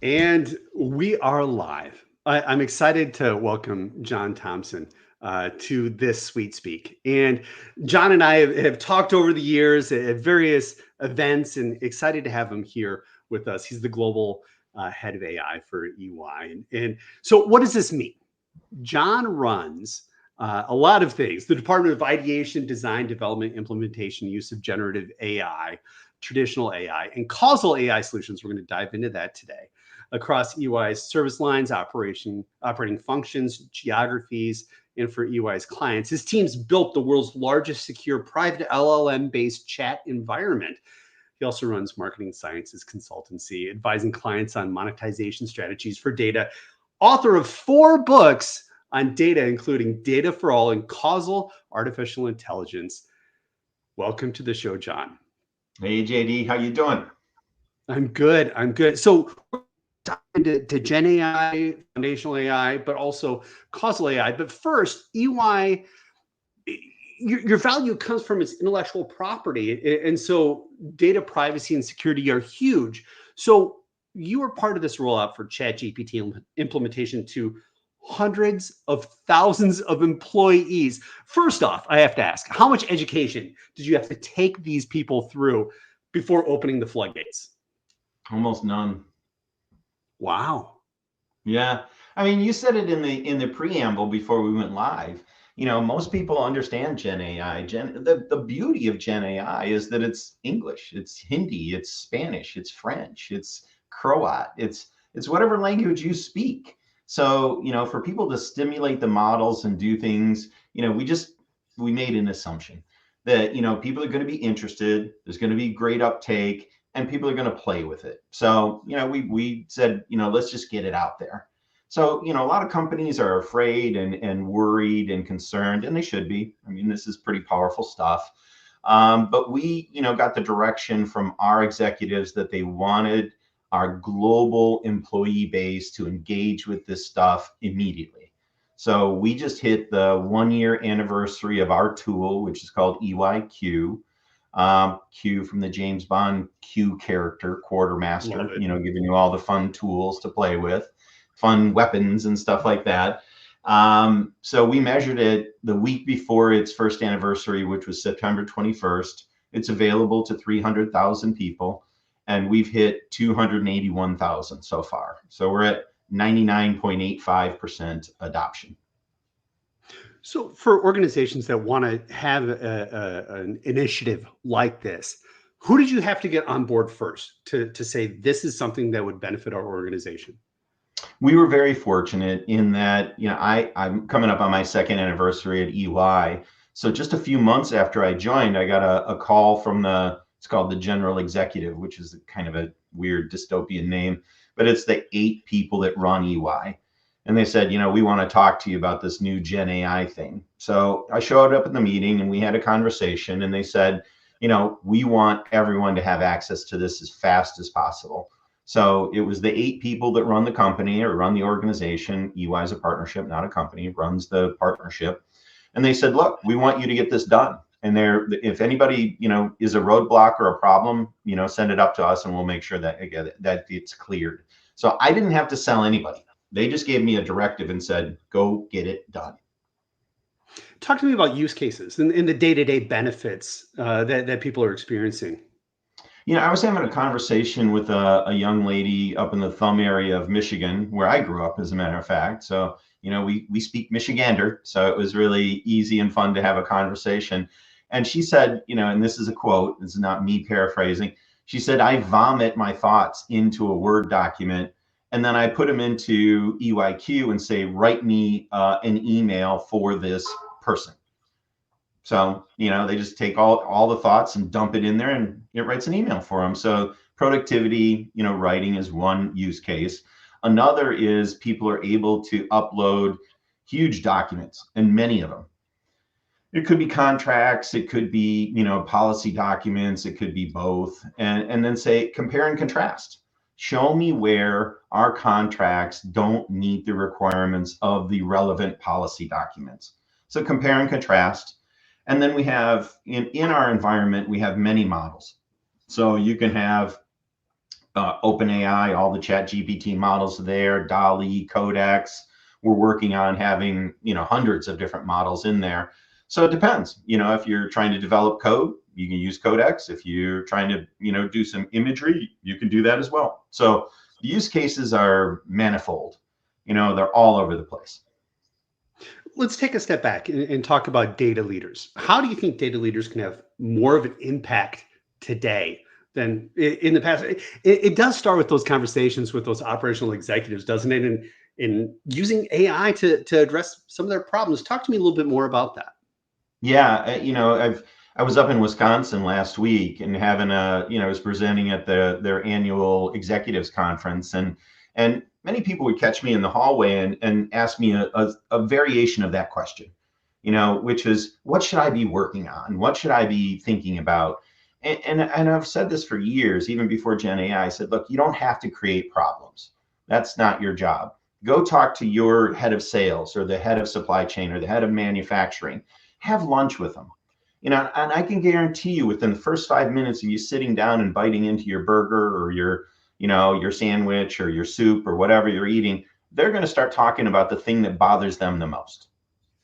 And we are live. I'm excited to welcome John Thompson to this Sweet Speak. And John and I have talked over the years at various events and excited to have him here with us. He's the global head of AI for EY. And so, what does this mean? John runs a lot of things: the Department of Ideation, Design, Development, Implementation, use of generative AI, traditional AI, and causal AI solutions. We're going to dive into that today across EY's service lines, operating functions, geographies, and for EY's clients. His team's built the world's largest secure private LLM-based chat environment. He also runs marketing sciences consultancy, advising clients on monetization strategies for data. Author of 4 books on data, including Data for All and Causal Artificial Intelligence. Welcome to the show, John. Hey, JD, how you doing? I'm good. So to Gen AI, foundational AI, but also causal AI. But first, EY, your value comes from its intellectual property. And so data privacy and security are huge. So you were part of this rollout for ChatGPT implementation to hundreds of thousands of employees. First off, I have to ask, how much education did you have to take these people through before opening the floodgates? Almost none. Wow. Yeah. I mean, you said it in the preamble before we went live. Most people understand Gen AI. The beauty of Gen AI is that it's English, it's Hindi, it's Spanish, it's French, it's Croat, it's whatever language you speak. So, for people to stimulate the models and do things, we made an assumption that, people are going to be interested, there's going to be great uptake, and people are going to play with it. So, we said, let's just get it out there. So, a lot of companies are afraid and worried and concerned, and they should be. I mean, this is pretty powerful stuff. But we, got the direction from our executives that they wanted our global employee base to engage with this stuff immediately. So we just hit the 1-year anniversary of our tool, which is called EYQ. Q from the James Bond Q character, quartermaster, giving you all the fun tools to play with, fun weapons and stuff like that. So we measured it the week before its first anniversary, which was September 21st. It's available to 300,000 people, and we've hit 281,000 so far. So we're at 99.85% adoption. So for organizations that want to have an initiative like this, who did you have to get on board first to say this is something that would benefit our organization? We were very fortunate in that, I'm coming up on my 2nd anniversary at EY. So just a few months after I joined, I got a call from it's called the General Executive, which is kind of a weird dystopian name, but it's the 8 people that run EY. And they said, we want to talk to you about this new Gen AI thing. So I showed up at the meeting and we had a conversation, and they said, we want everyone to have access to this as fast as possible. So it was the 8 people that run the company or run the organization. EY is a partnership, not a company, runs the partnership. And they said, look, we want you to get this done. And if anybody, is a roadblock or a problem, send it up to us and we'll make sure that it's cleared. So I didn't have to sell anybody. They just gave me a directive and said, go get it done. Talk to me about use cases and the day-to-day benefits that people are experiencing. I was having a conversation with a young lady up in the Thumb area of Michigan, where I grew up, as a matter of fact. So, we speak Michigander. So it was really easy and fun to have a conversation. And she said, and this is a quote, this is not me paraphrasing. She said, I vomit my thoughts into a Word document, and then I put them into EYQ and say, write me an email for this person. So, they just take all the thoughts and dump it in there, and it writes an email for them. So productivity, writing is one use case. Another is people are able to upload huge documents, and many of them. It could be contracts, it could be, policy documents, it could be both. And then say, compare and contrast. Show me where our contracts don't meet the requirements of the relevant policy documents. So compare and contrast. And then we have, in our environment, we have many models. So you can have OpenAI, all the ChatGPT models there, DALI, Codex. We're working on having, hundreds of different models in there. So it depends. If you're trying to develop code, you can use Codex. If you're trying to, do some imagery, you can do that as well. So the use cases are manifold. They're all over the place. Let's take a step back and talk about data leaders. How do you think data leaders can have more of an impact today than in the past? It does start with those conversations with those operational executives, doesn't it? And in using AI to address some of their problems. Talk to me a little bit more about that. Yeah, I was up in Wisconsin last week and having I was presenting at their annual executives conference, and many people would catch me in the hallway and ask me a variation of that question, which is, what should I be working on? What should I be thinking about? And I've said this for years, even before Gen AI. I said, look, you don't have to create problems. That's not your job. Go talk to your head of sales or the head of supply chain or the head of manufacturing. Have lunch with them. And I can guarantee you within the first 5 minutes of you sitting down and biting into your burger or your sandwich or your soup or whatever you're eating, they're going to start talking about the thing that bothers them the most.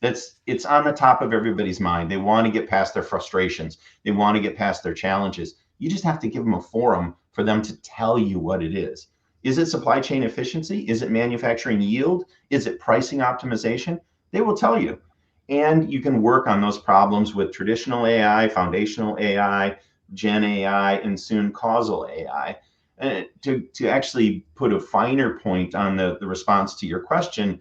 It's on the top of everybody's mind. They want to get past their frustrations. They want to get past their challenges. You just have to give them a forum for them to tell you what it is. Is it supply chain efficiency? Is it manufacturing yield? Is it pricing optimization? They will tell you. And you can work on those problems with traditional AI, foundational AI, Gen AI, and soon causal AI. And to actually put a finer point on the response to your question,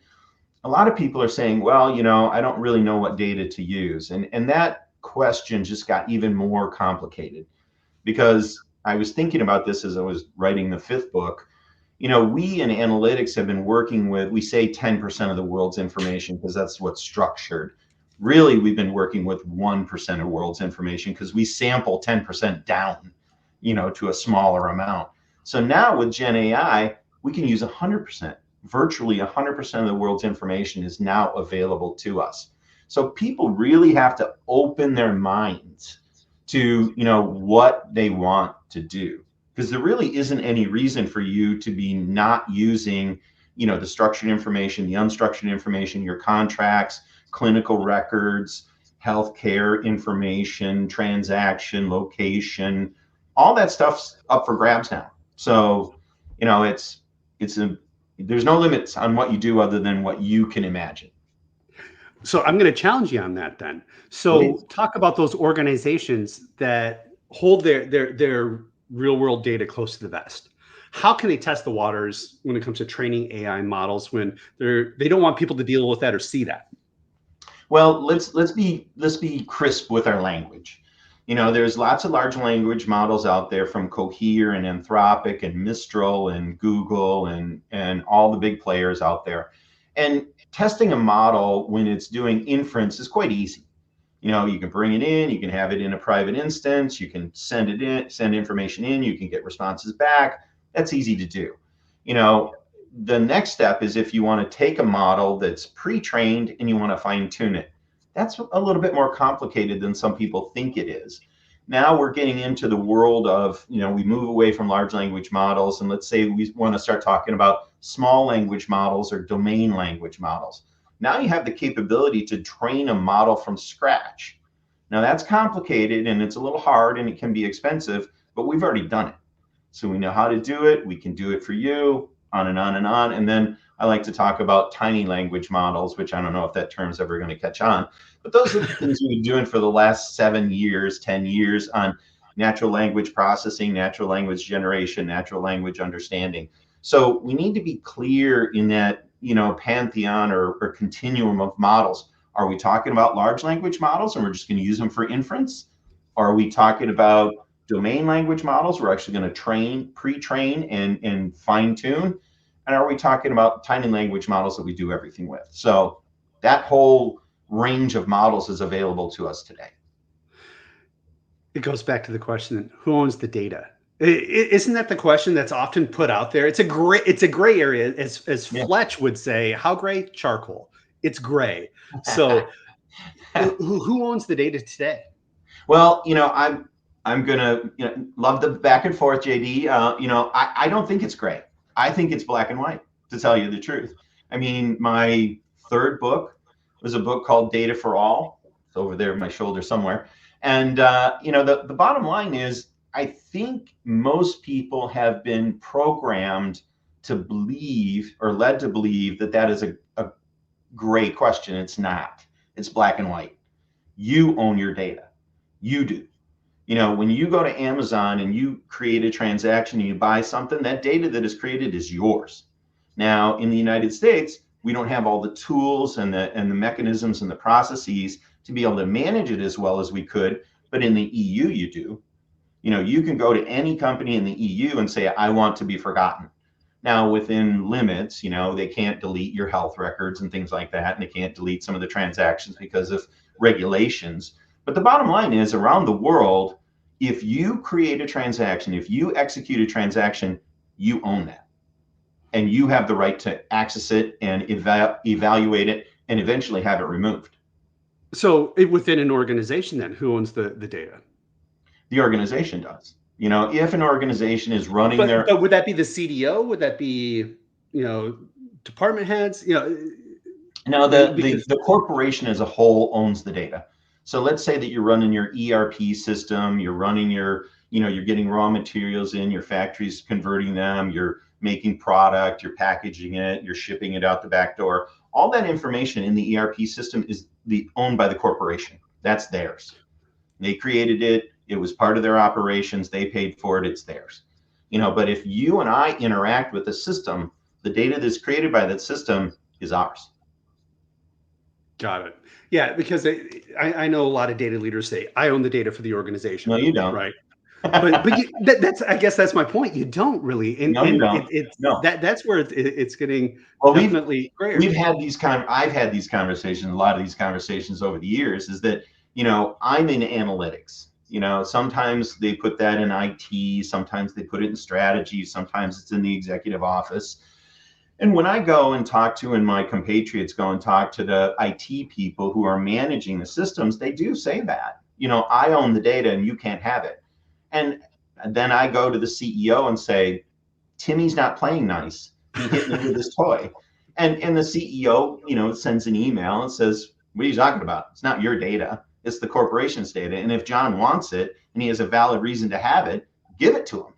a lot of people are saying, well, I don't really know what data to use. And that question just got even more complicated because I was thinking about this as I was writing the fifth book. We in analytics have been working with, we say 10% of the world's information because that's what's structured. Really, we've been working with 1% of world's information because we sample 10% down, to a smaller amount. So now with Gen AI, we can use 100%. Virtually 100% of the world's information is now available to us. So people really have to open their minds to, what they want to do, because there really isn't any reason for you to be not using, the structured information, the unstructured information, your contracts, clinical records, healthcare information, transaction, location, all that stuff's up for grabs now. So, there's no limits on what you do other than what you can imagine. So I'm going to challenge you on that then. Please. So talk about those organizations that hold their real world data close to the vest. How can they test the waters when it comes to training AI models when they don't want people to deal with that or see that? Well, let's be crisp with our language. There's lots of large language models out there from Cohere and Anthropic and Mistral and Google and all the big players out there. And testing a model when it's doing inference is quite easy. You can bring it in, you can have it in a private instance, you can send information in, you can get responses back. That's easy to do. The next step is if you want to take a model that's pre-trained and you want to fine tune it. That's a little bit more complicated than some people think it is. Now we're getting into the world of, we move away from large language models, and let's say we want to start talking about small language models or domain language models. Now you have the capability to train a model from scratch. Now that's complicated and it's a little hard and it can be expensive, but we've already done it. So we know how to do it. We can do it for you, on and on and on. And then I like to talk about tiny language models, which I don't know if that term's ever going to catch on. But those are the things we've been doing for the last 7 years, 10 years on natural language processing, natural language generation, natural language understanding. So we need to be clear in that, pantheon or continuum of models. Are we talking about large language models and we're just going to use them for inference? Are we talking about domain language models we're actually going to pre-train and fine tune? And are we talking about tiny language models that we do everything with? So that whole range of models is available to us today. It goes back to the question: who owns the data? Isn't that the question that's often put out there? It's a gray area, as Yeah. Fletch would say. How gray? Charcoal. It's gray. So, who owns the data today? Well, I'm gonna, love the back and forth, JD. I don't think it's gray. I think it's black and white, to tell you the truth. I mean, my third book was a book called Data for All. It's over there on my shoulder somewhere. And the bottom line is, I think most people have been programmed to believe, or led to believe, that that is a gray question. It's not. It's black and white. You own your data. You do. When you go to Amazon and you create a transaction and you buy something, that data that is created is yours. Now, in the United States, we don't have all the tools and the mechanisms and the processes to be able to manage it as well as we could. But in the EU, you do. You can go to any company in the EU and say, I want to be forgotten. Now, within limits, they can't delete your health records and things like that, and they can't delete some of the transactions because of regulations. But the bottom line is, around the world, if you create a transaction, if you execute a transaction, you own that. And you have the right to access it and evaluate it and eventually have it removed. So within an organization, then who owns the data? The organization does. If an organization is running their... But would that be the CDO? Would that be, department heads? No, the corporation as a whole owns the data. So let's say that you're running your ERP system, you're running you're getting raw materials in, your factory's converting them, you're making product, you're packaging it, you're shipping it out the back door. All that information in the ERP system is owned by the corporation. That's theirs. They created it. It was part of their operations. They paid for it. It's theirs. But if you and I interact with the system, the data that's created by that system is ours. Got it. Yeah, because I know a lot of data leaders say, I own the data for the organization. No, you don't. Right. But that's, I guess that's my point. You don't really. And, no, you don't. That's where it's getting definitely grayer. I've had these conversations, a lot of these conversations over the years, is that, I'm in analytics. Sometimes they put that in IT, sometimes they put it in strategy, sometimes it's in the executive office. And when I go and talk to, and my compatriots go and talk to the IT people who are managing the systems, they do say that, I own the data and you can't have it. And then I go to the CEO and say, Timmy's not playing nice. He hit me with his toy. And the CEO, sends an email and says, what are you talking about? It's not your data. It's the corporation's data. And if John wants it and he has a valid reason to have it, give it to him.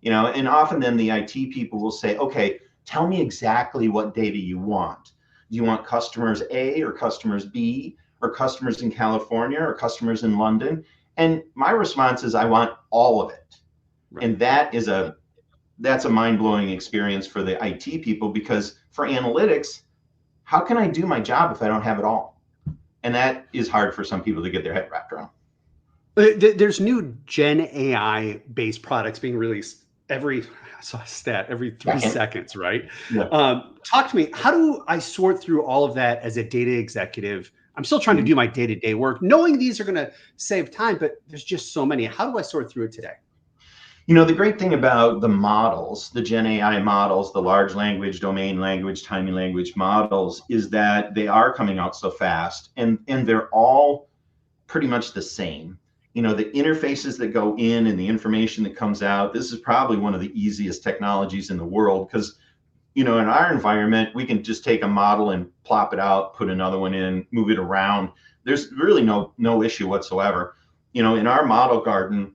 And often then the IT people will say, okay, tell me exactly what data you want. Do you want customers A or customers B, or customers in California or customers in London? And my response is, I want all of it. Right. And that's a mind-blowing experience for the IT people, because for analytics, how can I do my job if I don't have it all? And that is hard for some people to get their head wrapped around. There's new Gen AI based products being released every 3 seconds, right? Yeah. Talk to me. How do I sort through all of that as a data executive? I'm still trying to do my day-to-day work, knowing these are going to save time, but there's just so many. How do I sort through it today? The great thing about the models, the Gen AI models, the large language, domain language, timing language models, is that they are coming out so fast, and they're all pretty much the same. The interfaces that go in and the information that comes out, this is probably one of the easiest technologies in the world, because, in our environment, we can just take a model and plop it out, put another one in, move it around. There's really no issue whatsoever. In our model garden,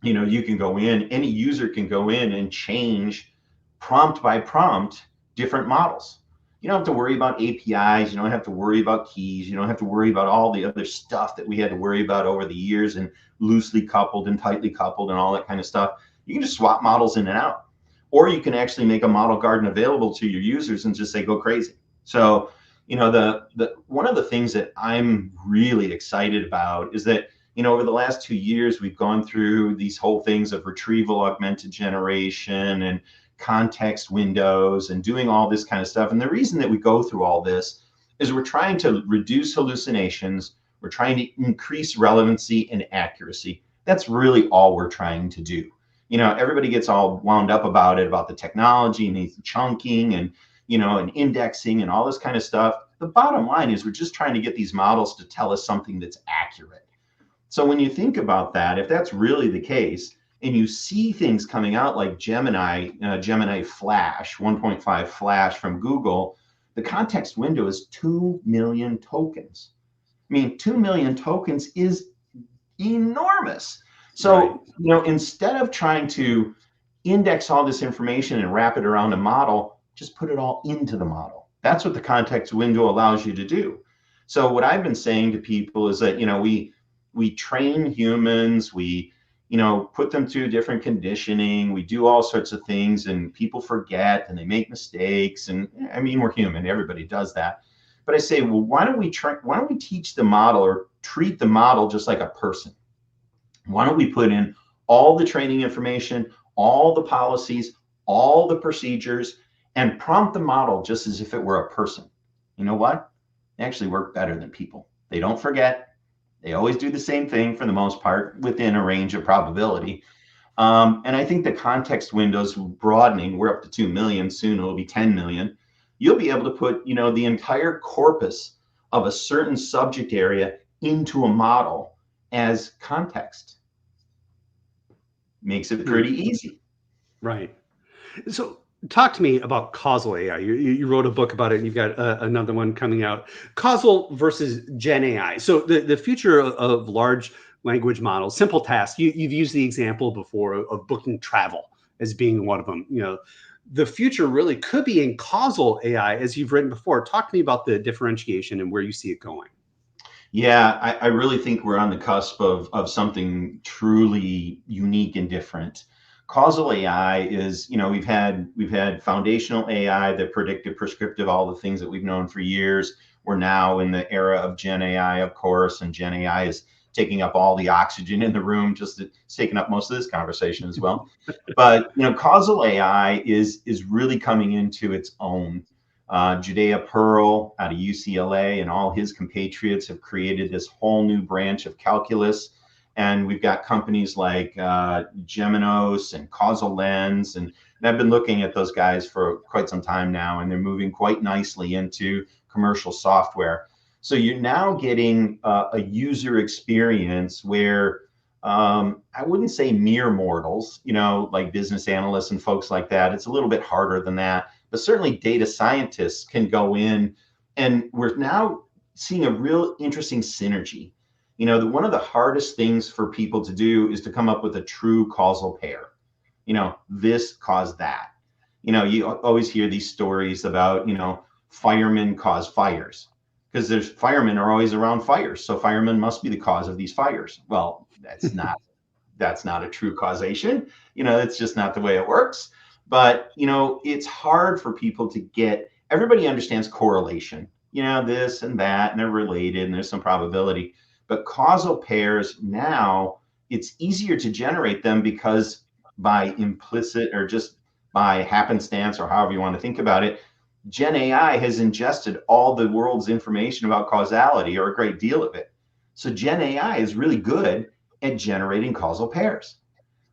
you can go in, any user can go in and change prompt by prompt different models. You don't have to worry about APIs. You don't have to worry about keys. You don't have to worry about all the other stuff that we had to worry about over the years, and loosely coupled and tightly coupled and all that kind of stuff. You can just swap models in and out. Or you can actually make a model garden available to your users and just say, go crazy. So, one of the things that I'm really excited about is that, over the last 2 years, we've gone through these whole things of retrieval augmented generation and context windows and doing all this kind of stuff. And the reason that we go through all this is we're trying to reduce hallucinations. We're trying to increase relevancy and accuracy. That's really all we're trying to do. Everybody gets all wound up about the technology and the chunking and, and indexing and all this kind of stuff. The bottom line is we're just trying to get these models to tell us something that's accurate. So when you think about that, if that's really the case, and you see things coming out like Gemini Flash, 1.5 Flash from Google, the context window is 2 million tokens. I mean, 2 million tokens is enormous. Right. So, instead of trying to index all this information and wrap it around a model, just put it all into the model. That's what the context window allows you to do. So what I've been saying to people is that, we train humans, we, put them through different conditioning, we do all sorts of things, and people forget and they make mistakes. And I mean, we're human, everybody does that. But I say, well, why don't we teach the model or treat the model just like a person? Why don't we put in all the training information, all the policies, all the procedures, and prompt the model just as if it were a person? You know what? They actually work better than people. They don't forget. They always do the same thing for the most part within a range of probability. And I think the context windows broadening. We're up to 2 million. Soon it'll be 10 million. You'll be able to put, the entire corpus of a certain subject area into a model as context. Makes it pretty easy. Right. So talk to me about causal AI. You wrote a book about it, and you've got another one coming out. Causal versus Gen AI. So the future of large language models, simple tasks. You've used the example before of booking travel as being one of them. The future really could be in causal AI, as you've written before. Talk to me about the differentiation and where you see it going. Yeah, I really think we're on the cusp of something truly unique and different. Causal AI is, we've had foundational AI, the predictive, prescriptive, all the things that we've known for years. We're now in the era of Gen AI, of course, and Gen AI is taking up all the oxygen in the room. It's taking up most of this conversation as well. But causal AI is really coming into its own. Judea Pearl out of UCLA and all his compatriots have created this whole new branch of calculus. And we've got companies like Geminos and Causal Lens. And I've been looking at those guys for quite some time now, and they're moving quite nicely into commercial software. So you're now getting a user experience where I wouldn't say mere mortals, like business analysts and folks like that. It's a little bit harder than that, but certainly data scientists can go in, and we're now seeing a real interesting synergy. One of the hardest things for people to do is to come up with a true causal pair. This caused that. You always hear these stories about, firemen cause fires because there's firemen are always around fires. So firemen must be the cause of these fires. Well, that's not a true causation. It's just not the way it works. But, it's hard for people to get, everybody understands correlation, this and that, and they're related and there's some probability. But causal pairs now, it's easier to generate them because by implicit or just by happenstance or however you want to think about it, Gen AI has ingested all the world's information about causality, or a great deal of it. So Gen AI is really good at generating causal pairs.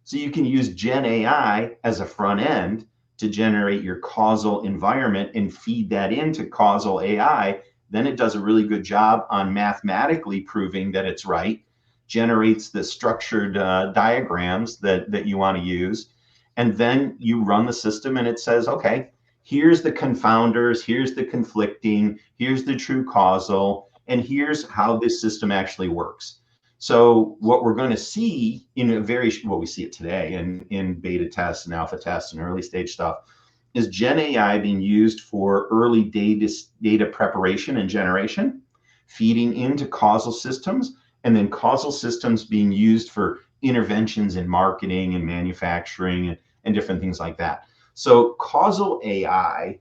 So you can use Gen AI as a front end to generate your causal environment and feed that into causal AI. Then it does a really good job on mathematically proving that it's right, generates the structured diagrams that you want to use. And then you run the system and it says, okay, here's the confounders, here's the conflicting, here's the true causal, and here's how this system actually works. So what we're going to see we see it today in beta tests and alpha tests and early stage stuff is Gen AI being used for early data preparation and generation, feeding into causal systems, and then causal systems being used for interventions in marketing and manufacturing and different things like that. So causal AI,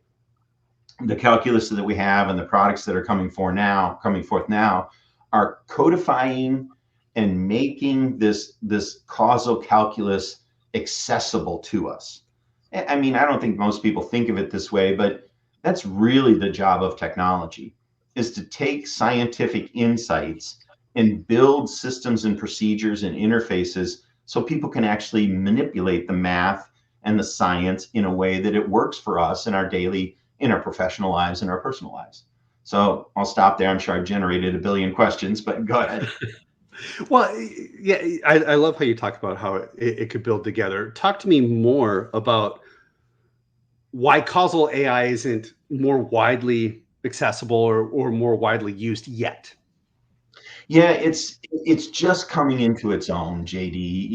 the calculus that we have and the products that are coming forth now are codifying and making this causal calculus accessible to us. I mean, I don't think most people think of it this way, but that's really the job of technology, is to take scientific insights and build systems and procedures and interfaces so people can actually manipulate the math and the science in a way that it works for us in our professional lives and our personal lives. So I'll stop there. I'm sure I've generated a billion questions, but go ahead. Well, yeah, I love how you talk about how it could build together. Talk to me more about why causal AI isn't more widely accessible or more widely used yet. Yeah, it's just coming into its own, JD.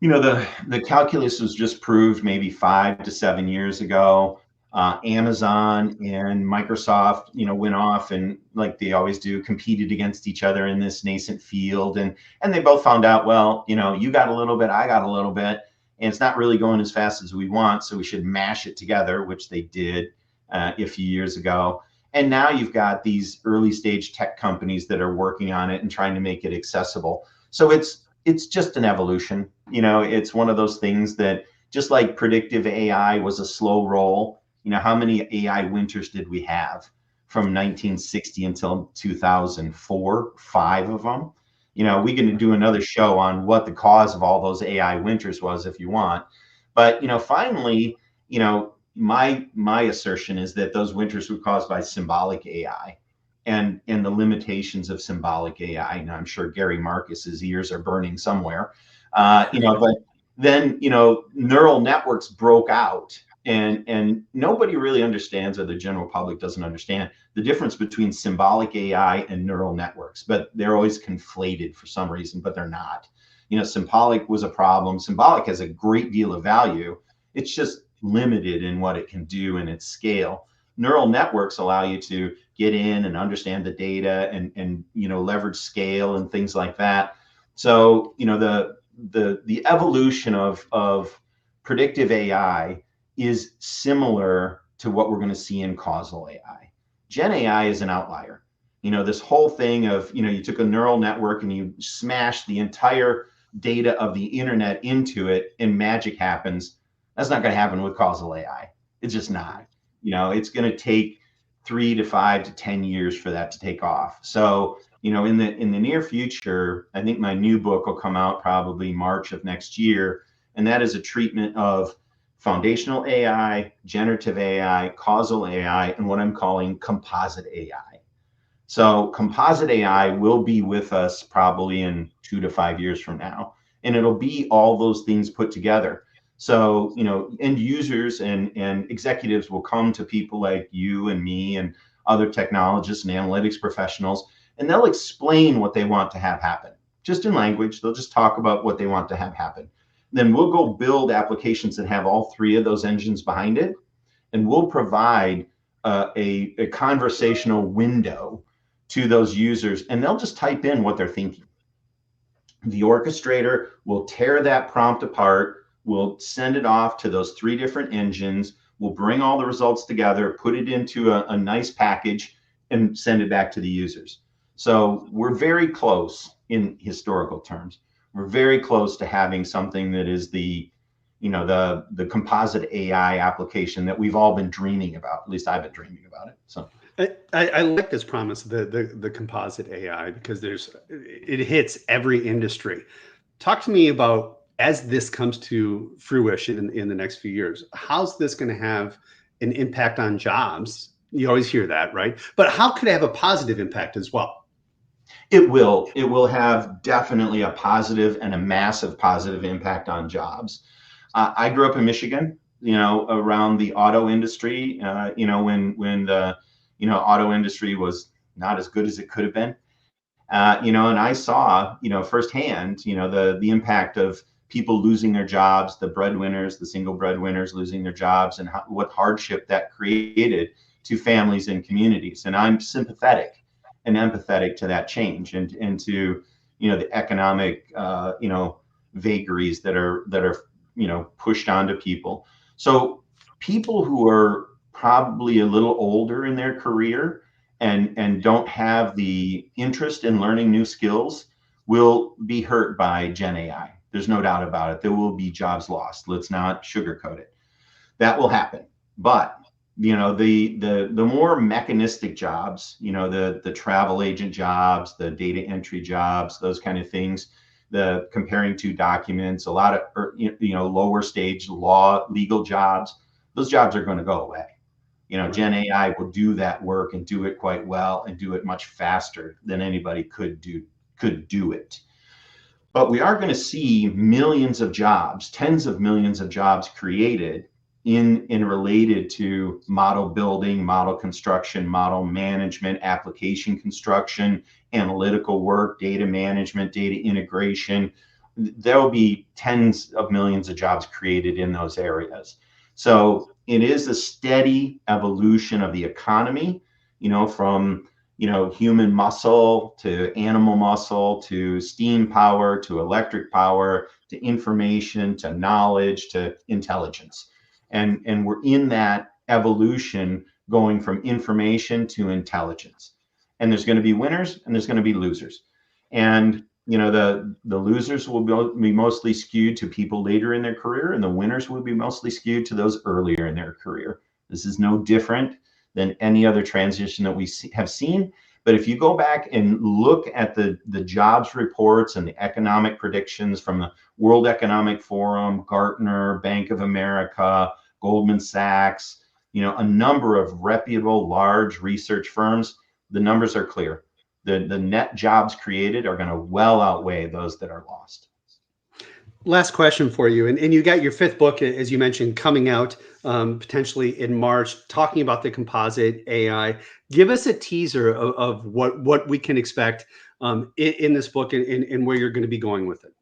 The calculus was just proved maybe 5 to 7 years ago. Amazon and Microsoft, went off and, like they always do, competed against each other in this nascent field, and they both found out, well, you got a little bit, I got a little bit, and it's not really going as fast as we want, so we should mash it together, which they did a few years ago. And now you've got these early stage tech companies that are working on it and trying to make it accessible. So it's just an evolution. It's one of those things that, just like predictive AI was a slow roll, how many AI winters did we have from 1960 until 2004? 5 of them. We can do another show on what the cause of all those AI winters was if you want. But finally, my assertion is that those winters were caused by symbolic AI and the limitations of symbolic AI. And I'm sure Gary Marcus's ears are burning somewhere. But then neural networks broke out, and nobody really understands, or the general public doesn't understand, the difference between symbolic AI and neural networks. But they're always conflated for some reason, but they're not. Symbolic was a problem. Symbolic has a great deal of value. It's just limited in what it can do and its scale. Neural networks allow you to get in and understand the data and leverage scale and things like that. So the evolution of predictive AI is similar to what we're going to see in causal AI. Gen AI is an outlier. This whole thing of, you took a neural network and you smashed the entire data of the internet into it and magic happens. That's not going to happen with causal AI. It's just not. It's going to take 3 to 5 to 10 years for that to take off. So, in the near future, I think my new book will come out probably March of next year, and that is a treatment of foundational AI, generative AI, causal AI, and what I'm calling composite AI. So composite AI will be with us probably in 2 to 5 years from now, and it'll be all those things put together. So, end users and executives will come to people like you and me and other technologists and analytics professionals, and they'll explain what they want to have happen. Just in language, they'll just talk about what they want to have happen. Then we'll go build applications that have all three of those engines behind it, and we'll provide a conversational window to those users, and they'll just type in what they're thinking. The orchestrator will tear that prompt apart, will send it off to those three different engines, will bring all the results together, put it into a nice package, and send it back to the users. So we're very close in historical terms. We're very close to having something that is the composite AI application that we've all been dreaming about. At least I've been dreaming about it. So I like this promise, the composite AI, because it hits every industry. Talk to me about, as this comes to fruition in the next few years, how's this going to have an impact on jobs? You always hear that, right? But how could it have a positive impact as well? it will have definitely a positive and a massive positive impact on jobs. I grew up in Michigan, around the auto industry, when the auto industry was not as good as it could have been. And I saw, firsthand, the impact of people losing their jobs, the breadwinners, the single breadwinners losing their jobs, and what hardship that created to families and communities. And I'm sympathetic and empathetic to that change, and to the economic vagaries that are pushed onto people. So people who are probably a little older in their career and don't have the interest in learning new skills will be hurt by Gen AI. There's no doubt about it. There will be jobs lost. Let's not sugarcoat it. That will happen. But the more mechanistic jobs, the travel agent jobs, the data entry jobs, those kind of things, the comparing to documents, a lot of lower stage legal jobs, those jobs are going to go away. Right. Gen AI will do that work and do it quite well and do it much faster than anybody could could do it. But we are going to see millions of jobs, tens of millions of jobs created in related to model building, model construction, model management, application construction, analytical work, data management, data integration. There will be tens of millions of jobs created in those areas. So it is a steady evolution of the economy, from human muscle to animal muscle to steam power to electric power to information to knowledge to intelligence. And we're in that evolution going from information to intelligence. And there's going to be winners and there's going to be losers. And the losers will be mostly skewed to people later in their career, and the winners will be mostly skewed to those earlier in their career. This is no different than any other transition that we have seen. But if you go back and look at the jobs reports and the economic predictions from the World Economic Forum, Gartner, Bank of America, Goldman Sachs, a number of reputable large research firms, the numbers are clear. The net jobs created are going to well outweigh those that are lost. Last question for you. And you got your fifth book, as you mentioned, coming out potentially in March, talking about the composite AI. Give us a teaser of what we can expect in this book and where you're going to be going with it.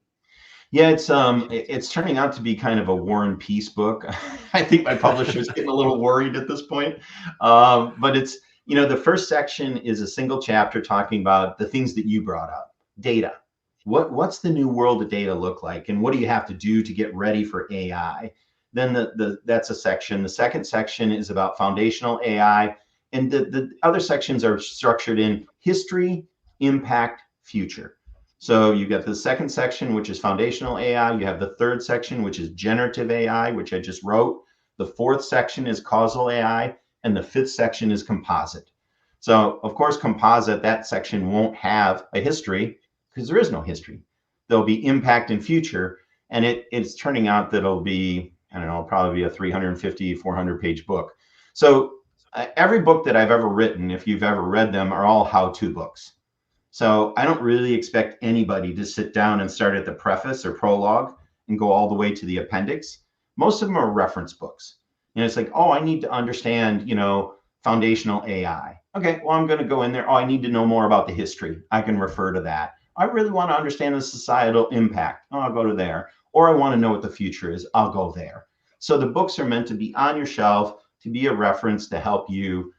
Yeah, it's turning out to be kind of a War and Peace book. I think my publisher's getting a little worried at this point. But it's, the first section is a single chapter talking about the things that you brought up. Data. What's the new world of data look like? And what do you have to do to get ready for AI? Then that's a section. The second section is about foundational AI. And the other sections are structured in history, impact, future. So you got the second section, which is foundational AI. You have the third section, which is generative AI, which I just wrote. The fourth section is causal AI. And the fifth section is composite. So, of course, composite, that section won't have a history because there is no history. There'll be impact and future. And it's turning out that it'll be, I don't know, probably be a 350, 400-page book. So every book that I've ever written, if you've ever read them, are all how-to books. So I don't really expect anybody to sit down and start at the preface or prologue and go all the way to the appendix. Most of them are reference books. It's like, oh, I need to understand, foundational AI. Okay, well, I'm going to go in there. Oh, I need to know more about the history. I can refer to that. I really want to understand the societal impact. Oh, I'll go to there. Or I want to know what the future is. I'll go there. So the books are meant to be on your shelf, to be a reference to help you,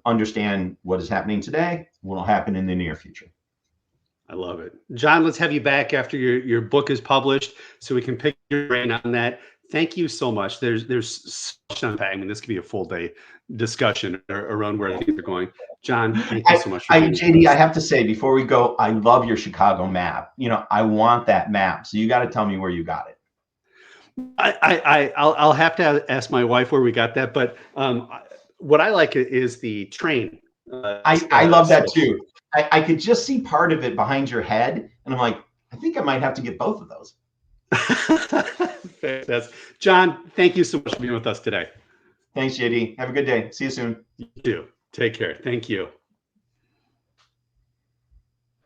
understand what is happening today, what will happen in the near future. I love it. John, let's have you back after your book is published so we can pick your brain on that. Thank you so much. There's so much to unpack. I mean, this could be a full day discussion around where things are going. John, thank you so much for being JD, with us. I have to say before we go, I love your Chicago map. I want that map. So you got to tell me where you got it. I'll have to ask my wife where we got that, but what I like is the train. I love that too. I could just see part of it behind your head, and I'm like, I think I might have to get both of those. Fantastic. John, thank you so much for being with us today. Thanks, JD. Have a good day. See you soon. You too. Take care. Thank you.